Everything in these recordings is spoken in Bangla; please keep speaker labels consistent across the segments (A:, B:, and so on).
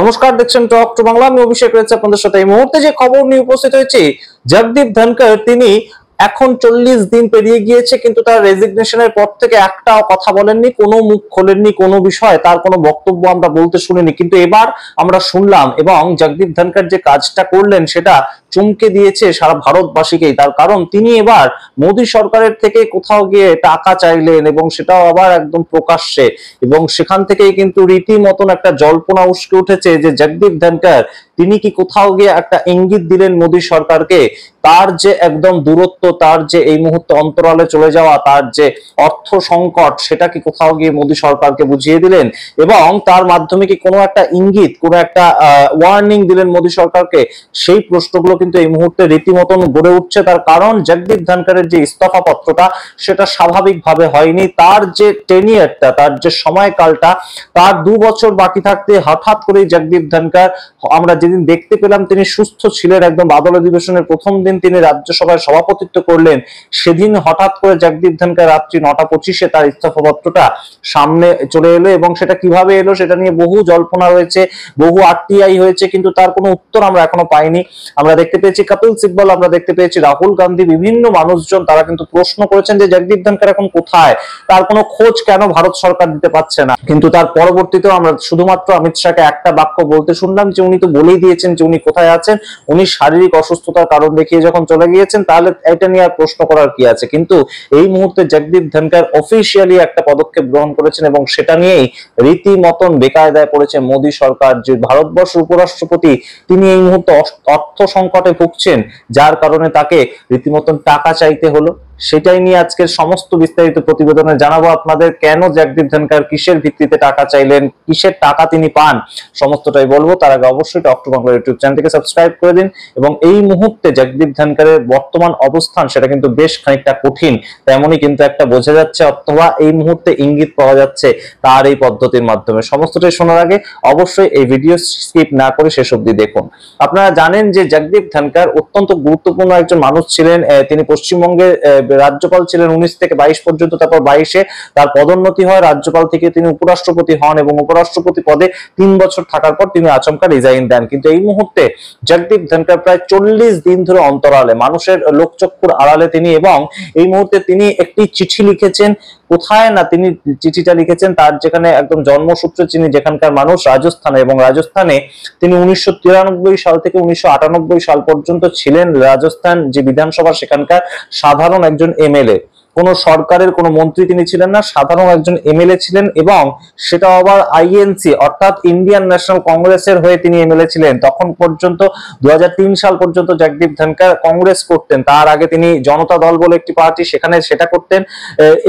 A: নমস্কার, দেখছেন টক টু বাংলা। আমি অভিষেক রয়েছে আপনাদের সাথে। এই মুহূর্তে যে খবর নিয়ে উপস্থিত হয়েছি, জগদীপ ধনখড় তিনি এখন 40 দিন পেরিয়ে গিয়েছে, কিন্তু তার রেজিগনেশনের পর থেকে একটাও কথা বলেননি, কোনো মুখ খোলেননি, কোনো বিষয় তার কোনো বক্তব্য আমরা বলতে শুনিনি। কিন্তু এবার আমরা শুনলাম, এবং জগদীপ ধনখড় যে কাজটা করলেন সেটা চমকে দিয়েছে সারা ভারতবাসীকেই। তার কারণ তিনি এবার মোদী সরকারের থেকে কোথাও গিয়ে টাকা চাইলেন, এবং সেটাও আবার একদম প্রকাশ্যে, এবং সেখান থেকেই কিন্তু রীতিমতন একটা জল্পনা উস্কে উঠেছে যে জগদীপ ধনখড় তিনি কি কোথাও গিয়ে একটা ইঙ্গিত দিলেন মোদী সরকারকে, তার যে একদম দূরত্ব, তার যে এই মুহূর্তে অন্তরালে চলে যাওয়া, তার যে অর্থ সংকট, সেটা কি কোথাও গিয়ে মোদী সরকারকে বুঝিয়ে দিলেন, এবং তার মাধ্যমে কি কোনো একটা ইঙ্গিত, কোনো একটা ওয়ার্নিং দিলেন মোদী সরকারকে। সেই প্রশ্নগুলো কিন্তু এই মুহূর্তে রীতিমতন গড়ে উঠছে। তার কারণ জগদীপ ধনখড়ের যে ইস্তফা পত্রটা, সেটা স্বাভাবিকভাবে হয়নি। তার যে টেনিয়ারটা, তার যে সময়কালটা, তার 2 বছর বাকি থাকতে হঠাৎ করেই জগদীপ ধনখড়, আমরা যেদিন দেখতে পেলাম তিনি সুস্থ ছিলেন, একদম বাদল অধিবেশনের প্রথম দিন তিনি রাজ্যসভায় সভাপতিত্ব করলেন, সেদিন হঠাৎ করে জগদীপ ধনখড় রাত্রি 9টা 25-এ তার ইস্তফা পত্রটা সামনে চলে এলো। এবং সেটা কিভাবে এলো সেটা নিয়ে বহু জল্পনা রয়েছে, বহু আরটিআই হয়েছে, কিন্তু তার কোনো উত্তর আমরা এখনো পাইনি। আমরা দেখতে পেয়েছি কপিল সিব্বল, আমরা দেখতে পেয়েছি রাহুল গান্ধী, বিভিন্ন মানুষজন তারা কিন্তু প্রশ্ন করেছেন যে জগদীপ ধনখড় এখন কোথায়, তার কোনো খোঁজ কেন ভারত সরকার দিতে পারছে না। কিন্তু তার পরবর্তীতেও আমরা শুধুমাত্র অমিত শাহকে একটা বাক্য বলতে শুনলাম যে উনি তো বলেই দিয়েছেন যে উনি কোথায় আছেন, উনি শারীরিক অসুস্থতার কারণ দেখিয়ে যখন চলে গিয়েছেন, তাহলে এটা নিয়ে আর প্রশ্ন করার কি আছে। কিন্তু এই মুহূর্তে জগদীপ ধনখড় অফিসিয়ালি একটা পদক্ষেপ গ্রহণ করেছেন, এবং সেটা নিয়েই রীতিমতন বেকায়দায় পড়েছে মোদী সরকার। যে ভারতবর্ষের উপরাষ্ট্রপতি, তিনি এই মুহূর্তে অর্থ সংকটে ভুগছেন, যার কারণে তাকে রীতিমতন টাকা চাইতে হলো। সেটাই নিয়ে আজকের সমস্ত বিস্তারিত প্রতিবেদনে জানাবো আপনাদের, কেন জগদীপ ধনখড় কিসের ভিত্তিতে টাকা চাইলেন, কিসের টাকা তিনি পান, সমস্তটাই বলবো। তার আগে অবশ্যই টক টু বাংলা ইউটিউব চ্যানেলটিকে সাবস্ক্রাইব করে দিন। এবং এই মুহূর্তে জগদীপ ধনখড়ের বর্তমান অবস্থান, সেটা কিন্তু বেশ খানিকটা কঠিন, তেমনই কিন্তু একটা বোঝা যাচ্ছে, অথবা এই মুহূর্তে ইঙ্গিত পাওয়া যাচ্ছে তার এই পদ্ধতির মাধ্যমে। সমস্তটাই শোনার আগে অবশ্যই এই ভিডিও স্কিপ না করে শেষ অবধি দেখুন। আপনারা জানেন যে জগদীপ ধনখড় অত্যন্ত গুরুত্বপূর্ণ একজন মানুষ ছিলেন। তিনি পশ্চিমবঙ্গের রাজ্যপাল ছিলেন 19 থেকে 22 পর্যন্ত। তারপর 22-এ তার পদোন্নতি হয়, রাজ্যপাল থেকে তিনি উপরাষ্ট্রপতি হন, এবং উপরাষ্ট্রপতি পদে 3 বছর থাকার পর তিনি আচমকা রিজাইন দেন। কিন্তু এই মুহূর্তে জগদীপ ধনখড় প্রায় 40 দিন ধরে অন্তরালে, মানুষের লোকচক্ষুর আড়ালে তিনি, এবং এই মুহূর্তে তিনি একটি চিঠি লিখেছেন। কোথায় না, তিনি চিঠিটা লিখেছেন তার যেখানে একদম জন্মসূত্রে তিনি যেখানকার মানুষ, রাজস্থানে, এবং রাজস্থানে তিনি 1993 সাল থেকে 1998 সাল পর্যন্ত ছিলেন রাজস্থান যে বিধানসভা, সেখানকার সাধারণ একজন এমএলএ। কোন সরকারের কোন মন্ত্রী তিনি ছিলেন না, সাধারণ একজন এমএলএ ছিলেন, এবং সেটা আবার আইএনসি অর্থাৎ ইন্ডিয়ান ন্যাশনাল কংগ্রেসের হয়ে তিনি এমএলএ ছিলেন। তখন পর্যন্ত 2003 সাল পর্যন্ত জগদীপ ধনখড় কংগ্রেস করতেন। তার আগে তিনি জনতা দল বলে একটি পার্টি, সেখানে সেটা করতেন,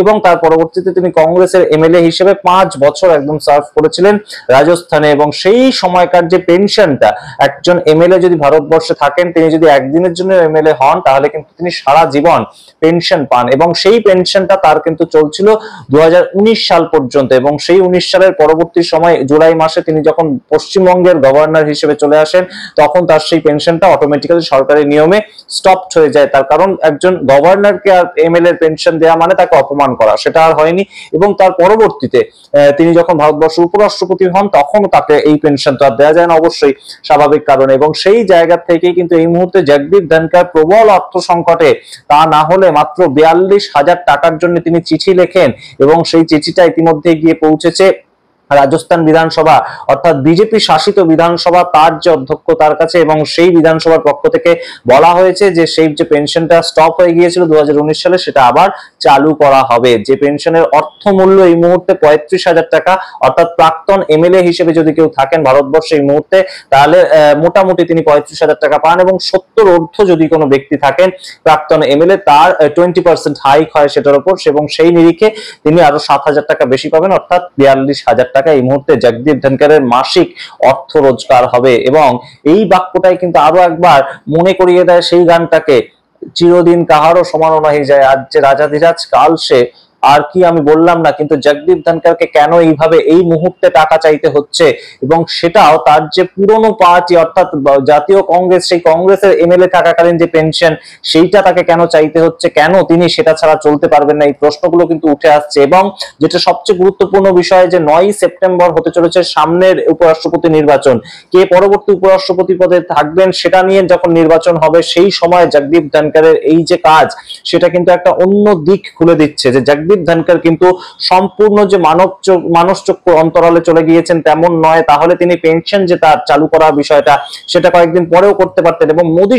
A: এবং তার পরবর্তীতে তিনি কংগ্রেসের এমএলএ হিসেবে 5 বছর একদম সার্ভ করেছিলেন রাজস্থানে। এবং সেই সময়কার যে পেনশনটা, একজন এমএলএ যদি ভারতবর্ষে থাকেন, তিনি যদি একদিনের জন্য এমএলএ হন, তাহলে কিন্তু তিনি সারা জীবন পেনশন পান, এবং সেই পেনশনটা তার কিন্তু চলছিল 2019 সাল পর্যন্ত। এবং সেই 19 সালের পরবর্তী সময় জুলাই মাসে তিনি যখন পশ্চিমবঙ্গের গভর্নর হিসেবে চলে আসেন, তখন তার সেই পেনশনটা অটোমেটিক্যালি সরকারি নিয়মে স্টপড হয়ে যায়। তার কারণ একজন গভর্নরকে আর এমএলএ পেনশন দেওয়া মানে তাকে অপমান করা, সেটা আর হয়নি। এবং তার পরবর্তীতে তিনি যখন ভারতবর্ষের উপরাষ্ট্রপতি হন, তখনও তাকে এই পেনশন তো আর দেওয়া যায় না, অবশ্যই স্বাভাবিক কারণে। এবং সেই জায়গা থেকেই কিন্তু এই মুহূর্তে জগদীপ ধনখড় প্রবল অর্থ সংকটে, তা না হলে মাত্র 42,000 টাকার জন্য তিনি চিঠি লেখেন, এবং সেই চিঠিটা ইতিমধ্যে গিয়ে পৌঁছেছে রাজস্থান বিধানসভা, অর্থাৎ বিজেপি শাসিত বিধানসভা, তার যে অধ্যক্ষ তার কাছে। এবং সেই বিধানসভার পক্ষ থেকে বলা হয়েছে যে সেই যে পেনশনটা স্টপ হয়ে গিয়েছিল 2019 সালে, সেটা আবার চালু করা হবে। যে পেনশনের অর্থমূল্য এই মুহূর্তে 35,000 টাকা, অর্থাৎ প্রাক্তন এমএলএ হিসেবে যদি কেউ থাকেন ভারতবর্ষে এই মুহূর্তে, তাহলে মোটামুটি তিনি 35,000 টাকা পান। এবং 70 ঊর্ধ্ব যদি কোনো ব্যক্তি থাকেন প্রাক্তন এমএলএ, তার 20% হাইক হয় সেটার উপর, এবং সেই নিরিখে তিনি আরো 7,000 টাকা বেশি পাবেন, অর্থাৎ 42,000 টাকা এই মুহূর্তে জগদীপ ধনখড়ের মাসিক অর্থ রোজগার হবে। এবং এই বাক্যটাই কিন্তু আরো একবার মনে করিয়ে দেয় সেই গানটাকে, চিরদিন কাহারও সমান নাহি যায়, আজ যে রাজাধিরাজ কাল সে, আর কি আমি বললাম না, কিন্তু জগদীপ ধনকরকে কেন এইভাবে এই মুহূর্তে টাকা চাইতে হচ্ছে, এবং সেটাও তার যে পুরনো পার্টি অর্থাৎ জাতীয় কংগ্রেস, সেই কংগ্রেসের এমএলএ থাকাকালীন যে পেনশন সেইটা তাকে কেন চাইতে হচ্ছে, কেন তিনি সেটা ছাড়া চলতে পারবেন না, এই প্রশ্নগুলো কিন্তু উঠে আসছে। এবং যেটা সবচেয়ে গুরুত্বপূর্ণ বিষয় যে 9ই সেপ্টেম্বর হতে চলেছে সামনের উপরাষ্ট্রপতি নির্বাচন, কে পরবর্তী উপরাষ্ট্রপতি পদে থাকবেন সেটা নিয়ে যখন নির্বাচন হবে, সেই সময় জগদীপ ধনকরের এই যে কাজ সেটা কিন্তু একটা অন্য দিক খুলে দিচ্ছে, যে জগদীপ ধনকর কিন্তু সম্পূর্ণ যে মানসচক্র অন্তরালে চলে গিয়েছেন তেমন নয়, তাহলে তিনি পেনশন যে তার চালু করার বিষয়টা সেটা কয়েকদিন পরেও করতে পারতেন। এবং মোদী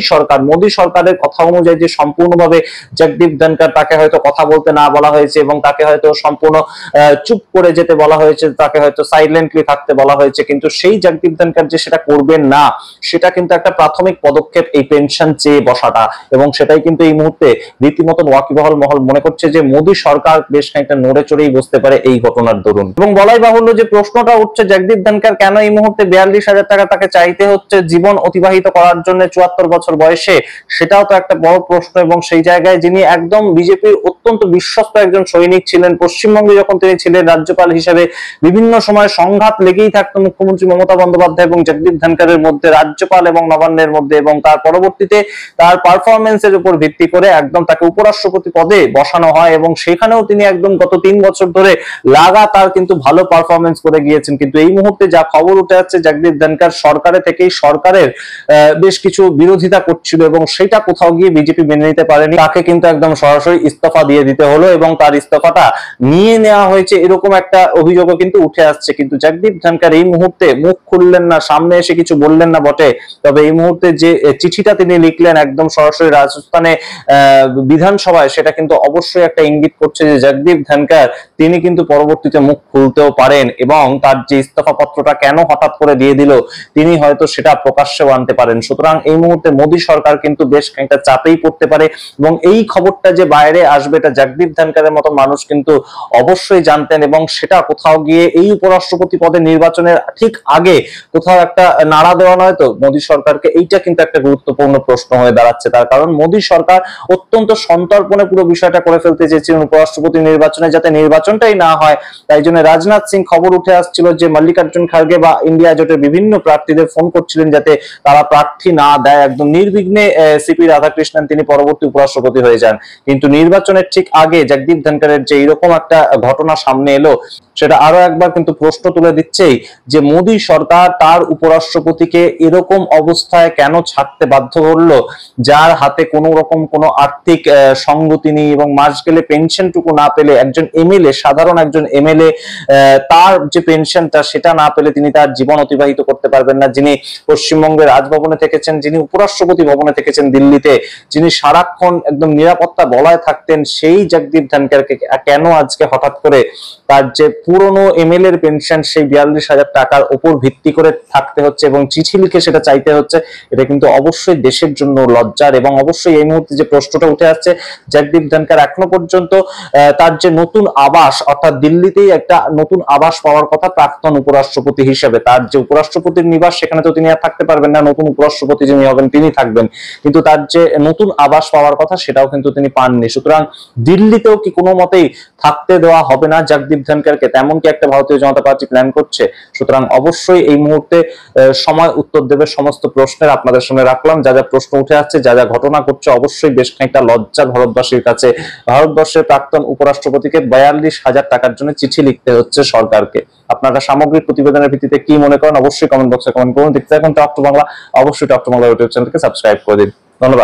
A: সরকারের কথা অনুযায়ী যে সম্পূর্ণভাবে জগদীপ ধনকর, তাকে হয়তো কথা বলতে না বলা হয়েছে এবং তাকে হয়তো সম্পূর্ণ চুপ করে যেতে বলা হয়েছে, তাকে হয়তো সাইলেন্টলি থাকতে বলা হয়েছে, কিন্তু সেই জগদীপ ধনকর যে সেটা করবেন না, সেটা কিন্তু একটা প্রাথমিক পদক্ষেপ এই পেনশন চেয়ে বসাটা। এবং সেটাই কিন্তু এই মুহূর্তে রীতিমতন ওয়াকিবহাল মহল মনে করছে যে মোদী সরকার বেশ খানিকটা নড়ে চড়েই বসতে পারে এই ঘটনার দরুন। এবং বলাই বাহুল্য যে প্রশ্নটা উঠছে, জগদীপ ধনকর কেন এই মুহূর্তে 42,000 টাকা তাকে চাইতে হচ্ছে জীবন অতিবাহিত করার জন্য 74 বছর বয়সে, সেটাও তো একটা বড় প্রশ্ন। এবং সেই জায়গায় যিনি একদম বিজেপির অত্যন্ত বিশ্বস্ত একজন সৈনিক ছিলেন, পশ্চিমবঙ্গে যখন তিনি ছিলেন রাজ্যপাল হিসেবে বিভিন্ন সময় সংঘাত লেগেই থাকতো মুখ্যমন্ত্রী মমতা বন্দ্যোপাধ্যায় এবং জগদীপ ধনকরের মধ্যে, রাজ্যপাল এবং নবান্নের মধ্যে, এবং তার পরবর্তীতে তার পারফরমেন্সের উপর ভিত্তি করে একদম তাকে উপরাষ্ট্রপতি পদে বসানো হয়, এবং সেখানেও তিনি একদম গত 3 বছর ধরে লাগাতার কিন্তু ভালো পারফরমেন্স করে গিয়েছেন। কিন্তু এই মুহূর্তে যা খবর উঠে যাচ্ছে, জগদীপ ধনকর সরকারে থেকেই সরকারের বেশ কিছু বিরোধিতা করছিল, এবং সেটা কোথাও গিয়ে বিজেপি মেনে নিতে পারেনি, তাকে কিন্তু একদম সরাসরি ইস্তফা দিয়ে দিতে হলো, এবং তার ইস্তফাটা নিয়ে নেওয়া হয়েছে এরকম একটা অভিযোগও কিন্তু উঠে আসছে। কিন্তু জগদীপ ধনকর এই মুহূর্তে মুখ খুললেন না, সামনে এসে কিছু বললেন না বটে, তবে এই মুহূর্তে যে চিঠিটা তিনি লিখলেন একদম সরাসরি রাজস্থানে বিধানসভায়, সেটা কিন্তু অবশ্যই একটা ইঙ্গিত করছে যে জগদীপ ধনকর তিনি কিন্তু পরবর্তীতে মুখ খুলতেও পারেন, এবং তার যে ইস্তফা পত্রটা কেন হঠাৎ করে দিয়ে দিল তিনি হয়তো সেটা প্রকাশ্যেও আনতে পারেন। সুতরাং এই মুহূর্তে মোদী সরকার কিন্তু বেশ একটা চাপেই পড়তে পারে, এবং এই খবরটা যে বাইরে আসবে এটা জগদীপ ধনকরের মতো মানুষ কিন্তু অবশ্যই জানতেন, এবং সেটা কোথাও গিয়ে এই উপরাষ্ট্রপতি পদে নির্বাচনের ঠিক আগে কোথাও একটা নাড়া দেওয়া নয় তো মোদী সরকারকে, এইটা কিন্তু একটা গুরুত্বপূর্ণ প্রশ্ন হয়ে দাঁড়াচ্ছে। তার কারণ মোদী সরকার অত্যন্ত সন্তর্পণে পুরো বিষয়টা করে ফেলতে চেয়েছিলেন উপরাষ্ট্রপতি নির্বাচনে, যাতে নির্বাচনটাই না হয়। তাই জন্য রাজনাথ সিং, খবর উঠে আসছিল যে মল্লিকার্জুন খার্গে বা ইন্ডিয়া জোটের বিভিন্ন প্রার্থীদের ফোন করছিলেন যাতে তারা প্রার্থী না দেয়, একদম নির্বিঘ্নে সিপি রাধাকৃষ্ণন তিনি পরবর্তী উপরাষ্ট্রপতি হয়ে যান। কিন্তু নির্বাচনের ঠিক আগে জগদীপ ধনকরের যে এরকম একটা ঘটনা সামনে এলো, সেটা আরো একবার কিন্তু প্রশ্ন তুলে দিচ্ছেই যে মোদী সরকার তার উপরাষ্ট্রপতিকে এরকম অবস্থায় কেন ছাড়তে বাধ্য করলো, যার হাতে কোনো রকম কোনো আর্থিক সঙ্গতি নেই, এবং মাস গেলে পেনশনটুকু না পেলে একজন এমএলএ, সাধারণ একজন এমএলএ, তার যে পেনশনটা সেটা না পেলে তিনি তার জীবন অতিবাহিত করতে পারবেন না। যিনি পশ্চিমবঙ্গের রাজভবনে থেকেছেন, যিনি উপরাষ্ট্রপতি ভবনে থেকেছেন দিল্লিতে, যিনি সারাক্ষণ একদম নিরাপত্তা বলয়ে থাকতেন, সেই জগদীপ ধনকরকে কেন আজকে হঠাৎ করে তার যে পুরনো এমএলএ এর পেনশন সেই 42,000 টাকার উপর ভিত্তি করে থাকতে হচ্ছে এবং চিঠি লিখে সেটা চাইতে হচ্ছে, এটা কিন্তু অবশ্যই দেশের জন্য লজ্জার। এবং অবশ্যই এই মুহূর্তে যে প্রশ্নটা উঠে আসছে, জগদীপ ধনকর এখনো পর্যন্ত তার যে নতুন আবাস, অর্থাৎ দিল্লিতেই একটা নতুন আবাস পাওয়ার কথা প্রাক্তন উপরাষ্ট্রপতি হিসেবে, তার যে উপরাষ্ট্রপতির নিবাস সেখানে তো তিনি আর থাকতে পারবেন না, নতুন উপরাষ্ট্রপতি যিনি হবেন তিনি থাকবেন, কিন্তু তার যে নতুন আবাস পাওয়ার কথা সেটাও কিন্তু তিনি পাননি। সুতরাং দিল্লিতেও কি কোনো মতেই থাকতে দেওয়া হবে না জগদীপ ধনকরকে, তেমন কি একটা ভারতীয় জনতা পার্টি প্ল্যান করছে? সুতরাং অবশ্যই এই মুহূর্তে সময় উত্তর দেবে সমস্ত প্রশ্নের। আপনাদের সামনে রাখলাম যা যা প্রশ্ন উঠে আসছে, যা যা ঘটনা ঘটছে, অবশ্যই বেশ খানিকটা লজ্জা ভারতবাসীর কাছে। ভারতবর্ষের প্রাক্তন উপরাষ্ট্রপতিকে 42,000 টাকার জন্য চিঠি লিখতে হচ্ছে সরকারকে। আপনারা সামগ্রিক প্রতিবেদনের ভিত্তিতে কি মনে করেন অবশ্যই কমেন্ট বক্সে কমেন্ট করুন। দেখতে থাকুন টক টু বাংলা, অবশ্যই টক টু বাংলা ইউটিউব চ্যানেলকে সাবস্ক্রাইব করে দিন। ধন্যবাদ।